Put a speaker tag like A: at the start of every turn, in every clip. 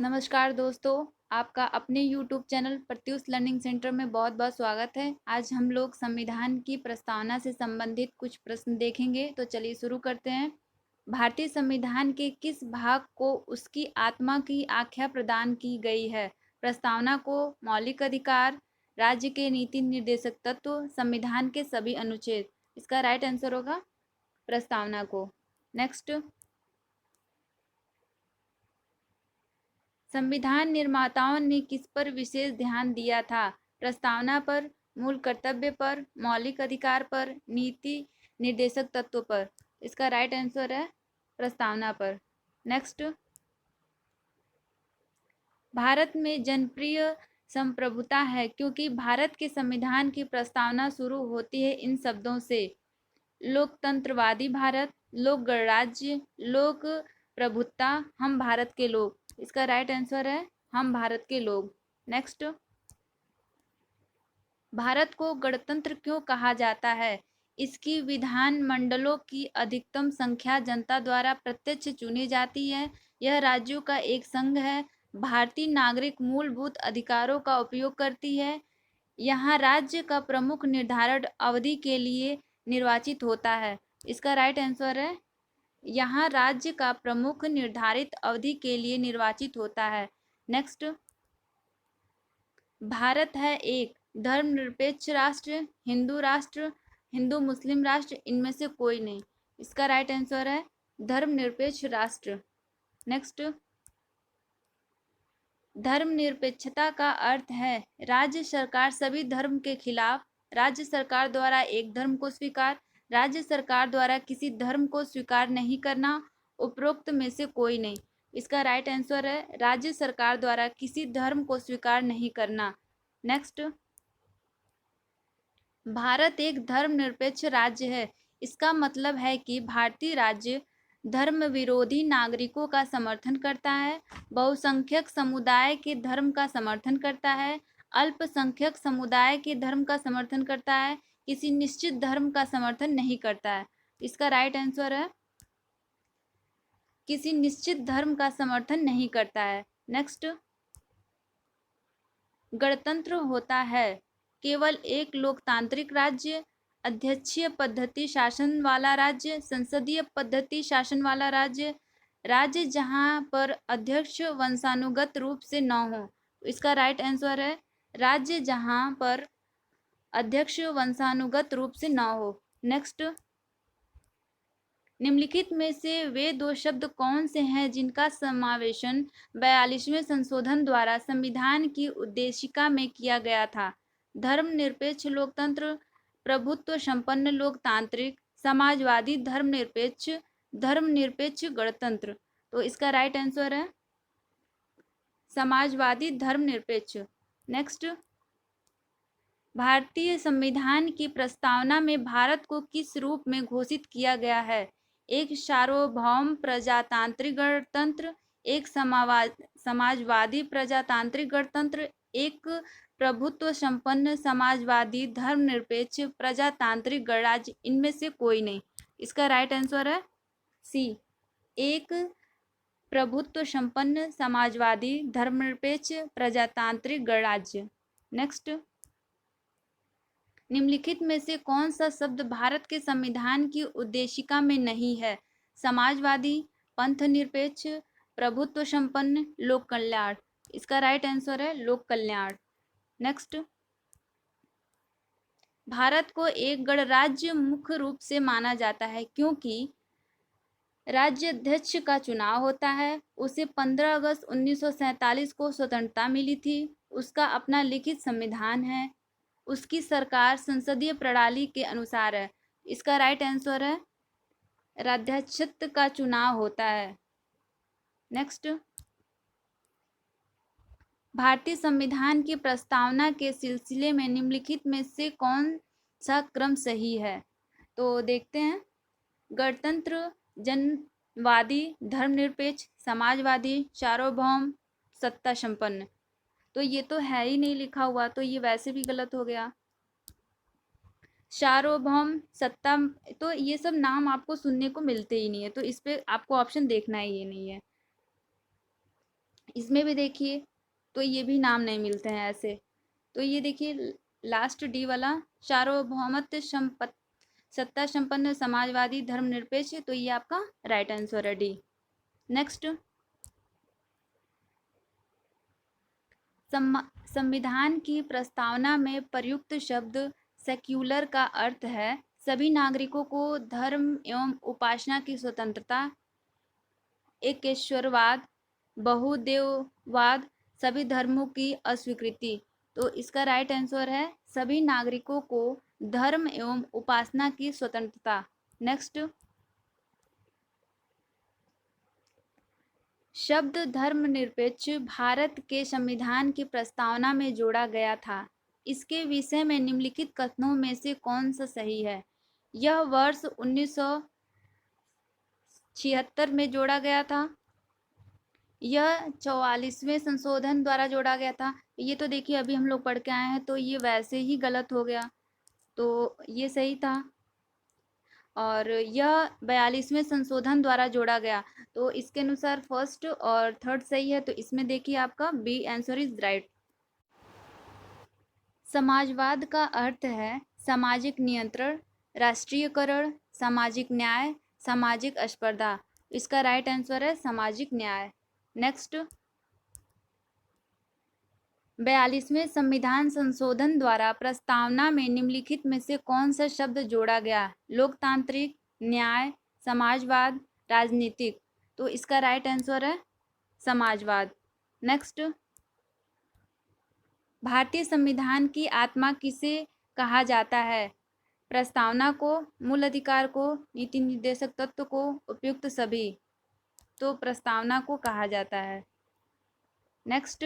A: नमस्कार दोस्तों, आपका अपने YouTube channel Pratyush learning centre में बहुत बहुत स्वागत है। आज हम लोग संविधान की प्रस्तावना से संबंधित कुछ प्रश्न देखेंगे, तो चलिए शुरू करते हैं। भारतीय संविधान के किस भाग को उसकी आत्मा की आख्या प्रदान की गई है? प्रस्तावना को मौलिक अधिकार, राज्य के नीति निर्देशक तत्व, संविधान के सभी अनुच्छेद। इसका राइट आंसर होगा प्रस्तावना को। नेक्स्ट, संविधान निर्माताओं ने किस पर विशेष ध्यान दिया था? प्रस्तावना पर, मूल कर्तव्य पर, मौलिक अधिकार पर, नीति निर्देशक तत्व पर। इसका राइट आंसर है प्रस्तावना पर। नेक्स्ट, भारत में जनप्रिय संप्रभुता है क्योंकि भारत के संविधान की प्रस्तावना शुरू होती है इन शब्दों से: लोकतंत्रवादी भारत, लोक गणराज्य, लोक प्रभुत्ता, हम भारत के लोग। इसका राइट आंसर है हम भारत के लोग। नेक्स्ट, भारत को गणतंत्र क्यों कहा जाता है? इसकी विधान मंडलों की अधिकतम संख्या जनता द्वारा प्रत्यक्ष चुनी जाती है। यह राज्यों का एक संघ है। भारतीय नागरिक मूलभूत अधिकारों का उपयोग करती है। यहाँ राज्य का प्रमुख निर्धारण अवधि के लिए निर्वाचित होता है। इसका राइट आंसर है यहाँ राज्य का प्रमुख निर्धारित अवधि के लिए निर्वाचित होता है। नेक्स्ट, भारत है एक धर्मनिरपेक्ष राष्ट्र, हिंदू मुस्लिम राष्ट्र, इनमें से कोई नहीं। इसका राइट आंसर है धर्मनिरपेक्ष राष्ट्र। नेक्स्ट, धर्मनिरपेक्षता का अर्थ है राज्य सरकार सभी धर्म के खिलाफ, राज्य सरकार द्वारा एक धर्म को स्वीकार, राज्य सरकार द्वारा किसी धर्म को स्वीकार नहीं करना, उपरोक्त में से कोई नहीं। इसका राइट आंसर है राज्य सरकार द्वारा किसी धर्म को स्वीकार नहीं करना। नेक्स्ट, भारत एक धर्मनिरपेक्ष राज्य है। इसका मतलब है कि भारतीय राज्य धर्म विरोधी नागरिकों का समर्थन करता है, बहुसंख्यक समुदाय के धर्म का समर्थन करता है, अल्पसंख्यक समुदाय के धर्म का समर्थन करता है, किसी निश्चित धर्म का समर्थन नहीं करता है। इसका राइट आंसर है किसी निश्चित धर्म का समर्थन नहीं करता है। नेक्स्ट, गणतंत्र होता है केवल एक लोकतांत्रिक राज्य, अध्यक्षीय पद्धति शासन वाला राज्य, संसदीय पद्धति शासन वाला राज्य, राज्य जहां पर अध्यक्ष वंशानुगत रूप से न हो। इसका राइट आंसर है राज्य जहां पर अध्यक्ष वंशानुगत रूप से न हो। नेक्स्ट, निम्नलिखित में से वे दो शब्द कौन से हैं जिनका समावेशन 42वें संशोधन द्वारा संविधान की उद्देशिका में किया गया था? धर्मनिरपेक्ष लोकतंत्र, प्रभुत्व संपन्न लोकतांत्रिक, समाजवादी धर्मनिरपेक्ष गणतंत्र। तो इसका राइट आंसर है समाजवादी धर्मनिरपेक्ष। नेक्स्ट, भारतीय संविधान की प्रस्तावना में भारत को किस रूप में घोषित किया गया है? एक सार्वभौम प्रजातांत्रिक गणतंत्र, एक समाजवादी प्रजातांत्रिक गणतंत्र, एक प्रभुत्व संपन्न समाजवादी धर्मनिरपेक्ष प्रजातांत्रिक गणराज्य, इनमें से कोई नहीं। इसका राइट आंसर है सी, एक प्रभुत्व संपन्न समाजवादी धर्मनिरपेक्ष प्रजातांत्रिक गणराज्य। नेक्स्ट, निम्नलिखित में से कौन सा शब्द भारत के संविधान की उद्देशिका में नहीं है? समाजवादी, पंथनिरपेक्ष, प्रभुत्व संपन्न, लोक कल्याण। इसका राइट आंसर है लोक कल्याण। नेक्स्ट, भारत को एक गणराज्य मुख्य रूप से माना जाता है क्योंकि राज्याध्यक्ष का चुनाव होता है, उसे 15 अगस्त 1947 को स्वतंत्रता मिली थी, उसका अपना लिखित संविधान है, उसकी सरकार संसदीय प्रणाली के अनुसार है। इसका राइट आंसर है राज्याध्यक्ष का चुनाव होता है। नेक्स्ट, भारतीय संविधान की प्रस्तावना के सिलसिले में निम्नलिखित में से कौन सा क्रम सही है? तो देखते हैं, गणतंत्र, जनवादी, धर्मनिरपेक्ष, समाजवादी, सार्वभौम, सत्ता संपन्न। तो ये तो है ही नहीं लिखा हुआ, तो ये वैसे भी गलत हो गया। सार्वभौम, सत्ता, तो ये सब नाम आपको सुनने को मिलते ही नहीं है, तो इस पे आपको ऑप्शन देखना ही ये नहीं है। इसमें भी देखिए तो ये भी नाम नहीं मिलते हैं ऐसे। तो ये देखिए लास्ट डी वाला, सार्वभौमत्व सत्ता संपन्न समाजवादी धर्मनिरपेक्ष, तो ये आपका राइट आंसर है डी। नेक्स्ट, संविधान की प्रस्तावना में प्रयुक्त शब्द सेक्युलर का अर्थ है सभी नागरिकों को धर्म एवं उपासना की स्वतंत्रता, एकेश्वरवाद, बहुदेववाद, सभी धर्मों की अस्वीकृति। तो इसका राइट आंसर है सभी नागरिकों को धर्म एवं उपासना की स्वतंत्रता। नेक्स्ट, शब्द धर्मनिरपेक्ष भारत के संविधान की प्रस्तावना में जोड़ा गया था। इसके विषय में निम्नलिखित कथनों में से कौन सा सही है? यह वर्ष 1976 में जोड़ा गया था। यह 44वें संशोधन द्वारा जोड़ा गया था। ये तो देखिए अभी हम लोग पढ़ के आए हैं तो ये वैसे ही गलत हो गया, तो ये सही था। और यह 42वें संशोधन द्वारा जोड़ा गया, तो इसके अनुसार फर्स्ट और थर्ड सही है। तो इसमें देखिए आपका बी आंसर इज राइट। समाजवाद का अर्थ है सामाजिक नियंत्रण, राष्ट्रीयकरण, सामाजिक न्याय, सामाजिक स्पर्धा। इसका राइट आंसर है सामाजिक न्याय। नेक्स्ट, 42वें संविधान संशोधन द्वारा प्रस्तावना में निम्नलिखित में से कौन सा शब्द जोड़ा गया? लोकतांत्रिक, न्याय, समाजवाद, राजनीतिक। तो इसका राइट आंसर है समाजवाद। नेक्स्ट, भारतीय संविधान की आत्मा किसे कहा जाता है? प्रस्तावना को, मूल अधिकार को, नीति निर्देशक तत्व को, उपयुक्त सभी। तो प्रस्तावना को कहा जाता है। नेक्स्ट,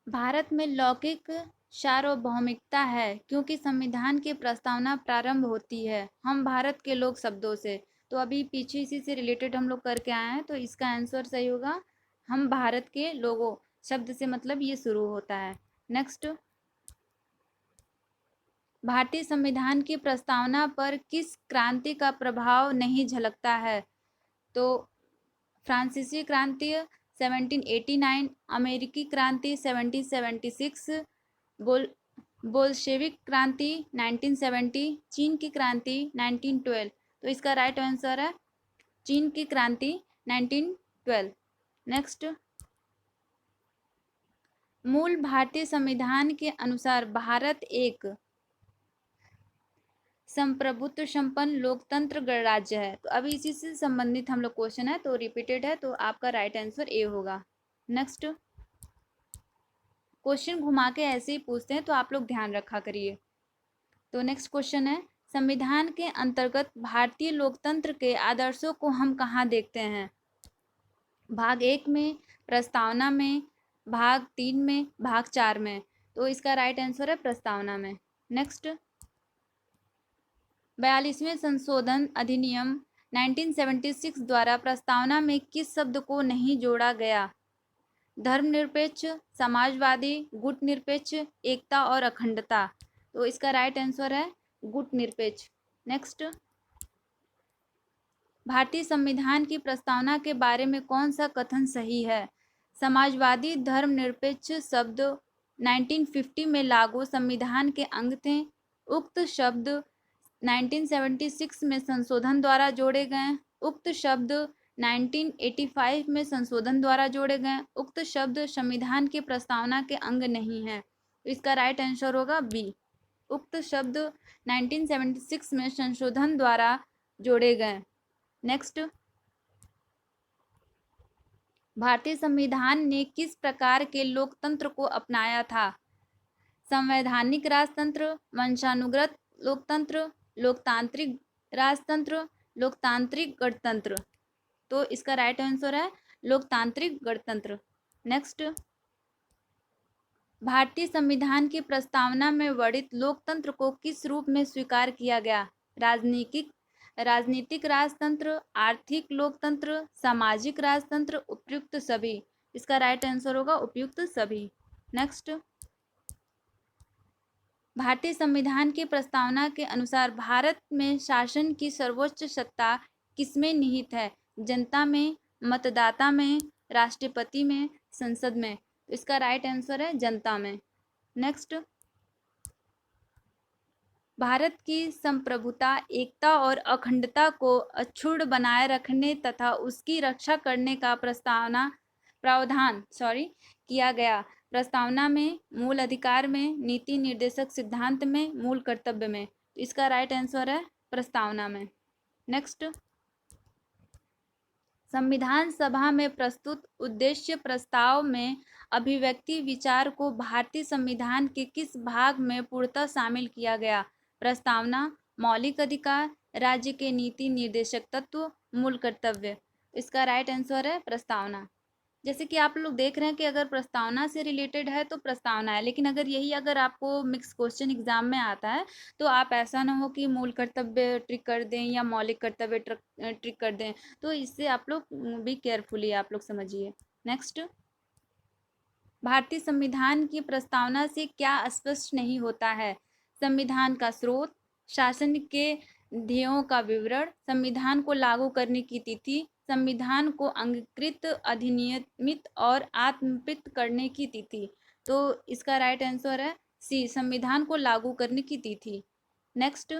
A: भारत में लौकिक सार्वभौमिकता है क्योंकि संविधान की प्रस्तावना प्रारंभ होती है हम भारत के लोग शब्दों से। तो अभी पीछे इसी से रिलेटेड हम लोग करके आए हैं, तो इसका आंसर सही होगा हम भारत के लोगों शब्द से, मतलब ये शुरू होता है। नेक्स्ट, भारतीय संविधान की प्रस्तावना पर किस क्रांति का प्रभाव नहीं झलकता है? तो फ्रांसीसी क्रांति 1789, अमेरिकी क्रांति 1776, बोल्शेविक क्रांति 1970, चीन की क्रांति 1912। तो इसका राइट आंसर है चीन की क्रांति 1912। नेक्स्ट, मूल भारतीय संविधान के अनुसार भारत एक संप्रभुत्व संपन्न लोकतंत्र गणराज्य है। तो अभी इसी से संबंधित हम लोग क्वेश्चन है, तो रिपीटेड है, तो आपका राइट आंसर ए होगा। नेक्स्ट, क्वेश्चन घुमा के ऐसे ही पूछते हैं तो आप लोग ध्यान रखा करिए। तो नेक्स्ट क्वेश्चन है, संविधान के अंतर्गत भारतीय लोकतंत्र के आदर्शों को हम कहाँ देखते हैं? भाग 1 में, प्रस्तावना में, भाग 3 में, भाग 4 में। तो इसका राइट आंसर है प्रस्तावना में। नेक्स्ट, 42वें संशोधन अधिनियम 1976 द्वारा प्रस्तावना में किस शब्द को नहीं जोड़ा गया? धर्मनिरपेक्ष, समाजवादी, गुटनिरपेक्ष, एकता और अखंडता। तो इसका राइट आंसर है गुटनिरपेक्ष। नेक्स्ट, भारतीय संविधान की प्रस्तावना के बारे में कौन सा कथन सही है? समाजवादी धर्मनिरपेक्ष शब्द 1950 में लागू संविधान के अंग थे। उक्त शब्द 1976 में संशोधन द्वारा जोड़े गए। उक्त शब्द 1985 में संशोधन द्वारा जोड़े गए। उक्त शब्द संविधान की प्रस्तावना के अंग नहीं है। तो इसका राइट आंसर होगा बी। उक्त शब्द 1976 में संशोधन द्वारा जोड़े गए। नेक्स्ट, भारतीय संविधान ने किस प्रकार के लोकतंत्र को अपनाया था? संवैधानिक राजतंत्र, वंशानुगत लोकतंत्र, लोकतांत्रिक राजतंत्र, लोकतांत्रिक गणतंत्र। तो इसका राइट आंसर है लोकतांत्रिक गणतंत्र। नेक्स्ट, भारतीय संविधान की प्रस्तावना में वर्णित लोकतंत्र को किस रूप में स्वीकार किया गया? राजनीतिक राजतंत्र, आर्थिक लोकतंत्र, सामाजिक राजतंत्र, उपयुक्त सभी। इसका राइट आंसर होगा उपयुक्त सभी। नेक्स्ट, भारतीय संविधान की प्रस्तावना के अनुसार भारत में शासन की सर्वोच्च सत्ता किसमें निहित है? जनता में, मतदाता में, राष्ट्रपति में, संसद में? तो इसका राइट आंसर है जनता में। नेक्स्ट, भारत की संप्रभुता, एकता और अखंडता को अक्षुण्ण बनाए रखने तथा उसकी रक्षा करने का प्रावधान किया गया। प्रस्तावना में, मूल अधिकार में, नीति निर्देशक सिद्धांत में, मूल कर्तव्य में? तो इसका राइट आंसर है प्रस्तावना में। नेक्स्ट, संविधान सभा में प्रस्तुत उद्देश्य प्रस्ताव में अभिव्यक्ति विचार को भारतीय संविधान के किस भाग में पूर्णतः शामिल किया गया? प्रस्तावना, मौलिक अधिकार, राज्य के नीति निर्देशक तत्व, मूल कर्तव्य? इसका राइट आंसर है प्रस्तावना। जैसे कि आप लोग देख रहे हैं कि अगर प्रस्तावना से रिलेटेड है तो प्रस्तावना है, लेकिन अगर आपको मिक्स क्वेश्चन एग्जाम में आता है तो आप ऐसा ना हो कि मूल कर्तव्य ट्रिक कर दें या मौलिक कर्तव्य ट्रिक कर दें। तो इससे आप लोग भी केयरफुली आप लोग समझिए। नेक्स्ट, भारतीय संविधान की प्रस्तावना से क्या स्पष्ट नहीं होता है? संविधान का स्रोत, शासन के ध्येयों का विवरण, संविधान को लागू करने की तिथि, संविधान को अंगीकृत, अधिनियमित और आत्मपित करने की तिथि? तो इसका राइट आंसर है सी, संविधान को लागू करने की तिथि। नेक्स्ट,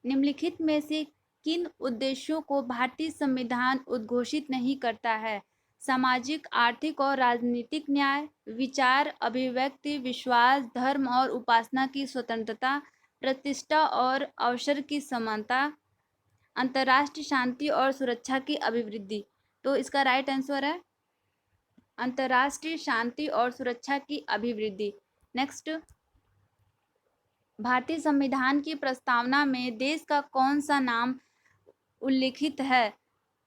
A: निम्नलिखित में से किन उद्देश्यों को भारतीय संविधान उद्घोषित नहीं करता है? सामाजिक, आर्थिक और राजनीतिक न्याय, विचार अभिव्यक्ति, विश्वास, धर्म और उपासना की स्वतंत्रता, प्रतिष्ठा और अवसर की समानता, अंतर्राष्ट्रीय शांति और सुरक्षा की अभिवृद्धि? तो इसका राइट आंसर है अंतर्राष्ट्रीय शांति और सुरक्षा की अभिवृद्धि। नेक्स्ट, भारतीय संविधान की प्रस्तावना में देश का कौन सा नाम उल्लिखित है?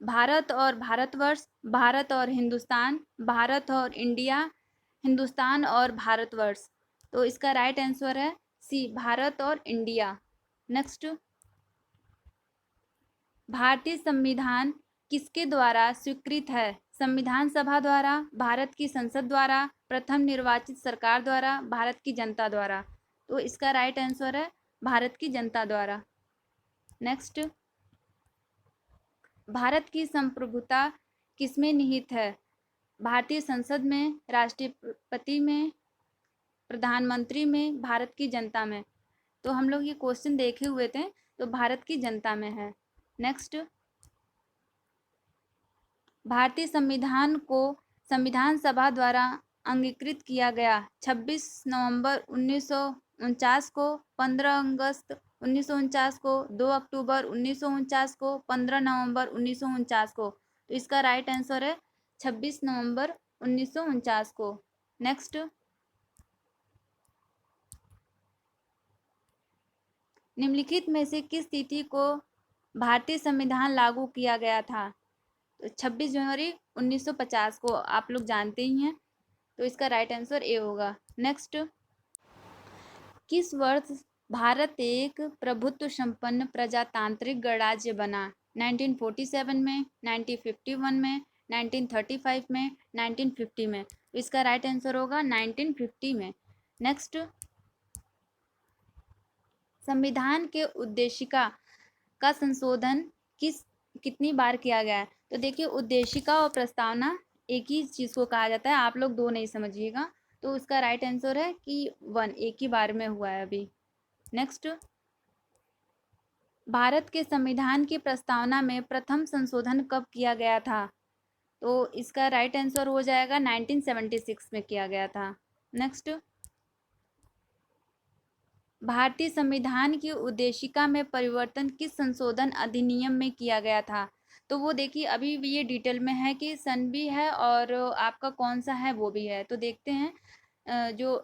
A: भारत और भारतवर्ष, भारत और हिंदुस्तान, भारत और इंडिया, हिंदुस्तान और भारतवर्ष? तो इसका राइट आंसर है सी, भारत और इंडिया। नेक्स्ट, भारतीय संविधान किसके द्वारा स्वीकृत है? संविधान सभा द्वारा, भारत की संसद द्वारा, प्रथम निर्वाचित सरकार द्वारा, भारत की जनता द्वारा? तो इसका राइट आंसर है भारत की जनता द्वारा। नेक्स्ट, भारत की संप्रभुता किसमें निहित है? भारतीय संसद में, राष्ट्रपति में, प्रधानमंत्री में, भारत की जनता में? तो हम लोग ये क्वेश्चन देखे हुए थे, तो भारत की जनता में है। नेक्स्ट, भारतीय संविधान को संविधान सभा द्वारा अंगीकृत किया गया 26 नवंबर 1949 को, 15 अगस्त 1949 को, 2 अक्टूबर 1949 को, 15 नवंबर 1949 को? तो इसका राइट आंसर है 26 नवंबर 1949 को। नेक्स्ट, निम्नलिखित में से किस तिथि को भारतीय संविधान लागू किया गया था? तो 26 जनवरी 1950 को, आप लोग जानते ही हैं, तो इसका राइट आंसर ए होगा। नेक्स्ट, किस वर्ष भारत एक प्रभुत्व संपन्न प्रजातांत्रिक गणराज्य बना? 1947 में, 1951 में, 1935 में, 1950 में? तो इसका राइट आंसर होगा 1950 में। नेक्स्ट, संविधान के उद्देशिका का संशोधन कितनी बार किया गया है? तो देखिए, उद्देशिका और प्रस्तावना एक ही चीज को कहा जाता है, आप लोग दो नहीं समझिएगा। तो उसका राइट आंसर है कि 1, एक ही बार में हुआ है अभी। नेक्स्ट, भारत के संविधान की प्रस्तावना में प्रथम संशोधन कब किया गया था? तो इसका राइट आंसर हो जाएगा 1976 में किया गया था। नेक्स्ट, भारतीय संविधान की उद्देशिका में परिवर्तन किस संशोधन अधिनियम में किया गया था? तो वो देखिए, अभी भी ये डिटेल में है कि सन भी है और आपका कौन सा है वो भी है। तो देखते हैं, जो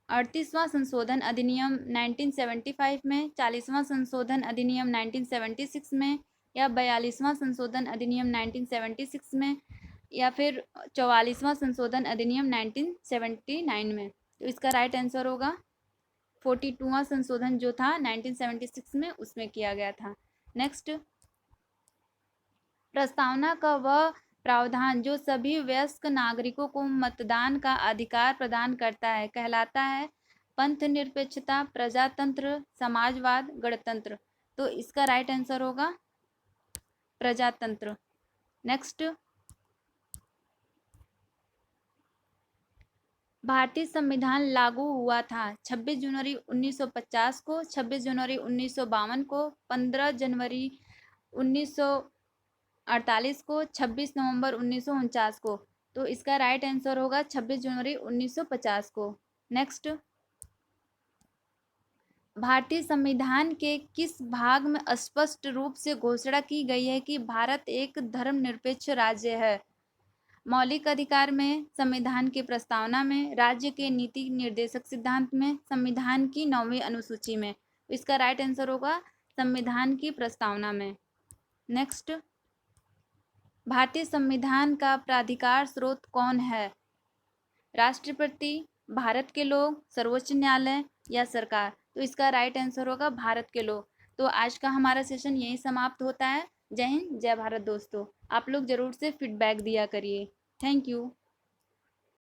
A: 38वां संशोधन अधिनियम 1975 में, 40वां संशोधन अधिनियम 1976 में, या 42वां संशोधन अधिनियम 1976 में, या फिर 44वां संशोधन अधिनियम 1979 में? तो इसका राइट आंसर होगा 42वां संशोधन जो था 1976 में, उसमें किया गया था। नेक्स्ट, प्रस्तावना का वह प्रावधान जो सभी वयस्क नागरिकों को मतदान का अधिकार प्रदान करता है कहलाता है पंथ निरपेक्षता, प्रजातंत्र, समाजवाद, गणतंत्र। तो इसका राइट आंसर होगा प्रजातंत्र। नेक्स्ट, भारतीय संविधान लागू हुआ था 26 जनवरी 1950 को, 26 जनवरी 1952 को, 15 जनवरी 1948 को, 26 नवंबर 1949 को। तो इसका राइट आंसर होगा 26 जनवरी 1950 को। नेक्स्ट, भारतीय संविधान के किस भाग में स्पष्ट रूप से घोषणा की गई है कि भारत एक धर्मनिरपेक्ष राज्य है? मौलिक अधिकार में, संविधान की प्रस्तावना में, राज्य के नीति निर्देशक सिद्धांत में, संविधान की 9वीं अनुसूची में। इसका राइट आंसर होगा संविधान की प्रस्तावना में। नेक्स्ट, भारतीय संविधान का प्राधिकार स्रोत कौन है? राष्ट्रपति, भारत के लोग, सर्वोच्च न्यायालय या सरकार? तो इसका राइट आंसर होगा भारत के लोग। तो आज का हमारा सेशन यही समाप्त होता है। जय हिंद, जय भारत दोस्तों। आप लोग जरूर से फीडबैक दिया करिए। Thank you.